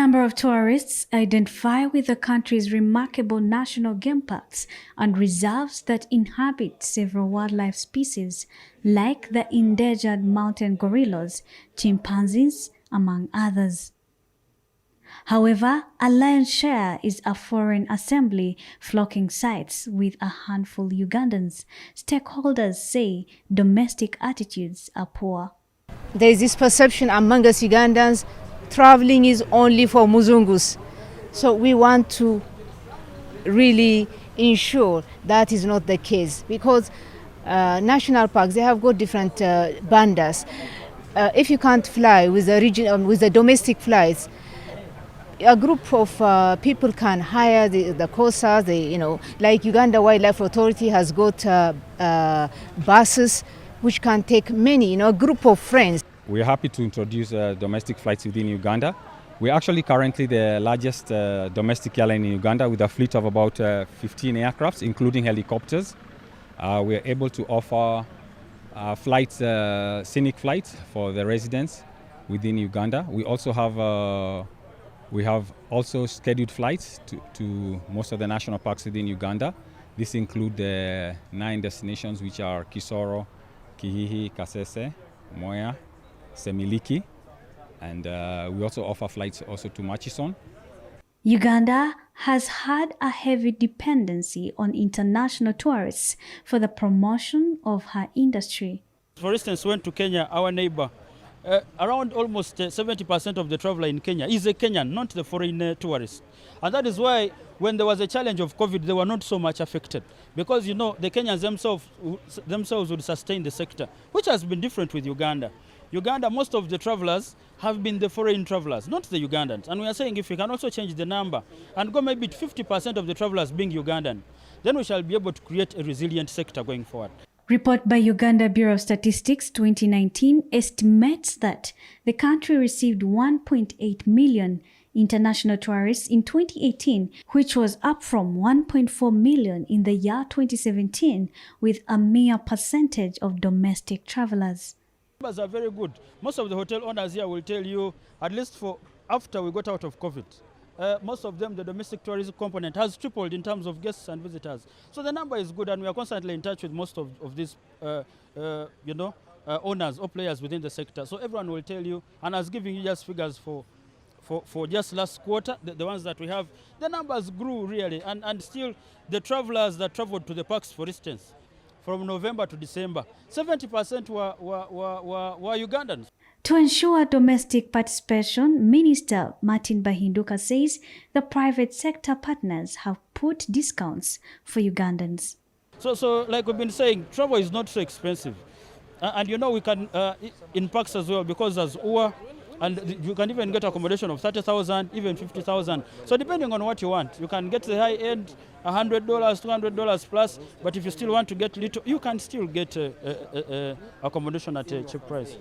number of tourists identify with the country's remarkable national game parks and reserves that inhabit several wildlife species like the endangered mountain gorillas, chimpanzees, among others. However, a lion's share is a foreign assembly flocking sites with a handful Ugandans. Stakeholders say domestic attitudes are poor. There is this perception among us Ugandans, traveling is only for Muzungus. So we want to really ensure that is not the case, because national parks, they have got different bandas. If you can't fly with the domestic flights, a group of people can hire the COSAs, like Uganda Wildlife Authority has got buses which can take many, a group of friends. We are happy to introduce domestic flights within Uganda. We're actually currently the largest domestic airline in Uganda with a fleet of about 15 aircrafts, including helicopters. We are able to offer flights, scenic flights for the residents within Uganda. We also have scheduled flights to most of the national parks within Uganda. This includes the 9 destinations, which are Kisoro, Kihihi, Kasese, Moya, Semiliki, and we also offer flights also to Murchison. Uganda has had a heavy dependency on international tourists for the promotion of her industry. For instance, went to Kenya, our neighbor. Around almost 70% of the traveler in Kenya is a Kenyan, not the foreign tourist. And that is why when there was a challenge of COVID, they were not so much affected. Because, the Kenyans themselves would sustain the sector, which has been different with Uganda. Uganda, most of the travelers have been the foreign travelers, not the Ugandans. And we are saying if we can also change the number and go maybe to 50% of the travelers being Ugandan, then we shall be able to create a resilient sector going forward. Report by Uganda Bureau of Statistics 2019 estimates that the country received 1.8 million international tourists in 2018, which was up from 1.4 million in the year 2017, with a mere percentage of domestic travelers. Numbers are very good. Most of the hotel owners here will tell you, at least for after we got out of COVID, most of them, the domestic tourism component has tripled in terms of guests and visitors. So the number is good, and we are constantly in touch with most of these, owners or players within the sector. So everyone will tell you, and I was giving you just figures for just last quarter, the ones that we have, the numbers grew really, and still the travelers that traveled to the parks, for instance, from November to December, 70% were Ugandans. To ensure domestic participation, Minister Martin Bahinduka says the private sector partners have put discounts for Ugandans. So like we've been saying, travel is not so expensive. And we can, in parks as well, because there's UA, and you can even get accommodation of 30,000, even 50,000. So depending on what you want, you can get the high end, $100, $200 plus, but if you still want to get little, you can still get accommodation at a cheap price.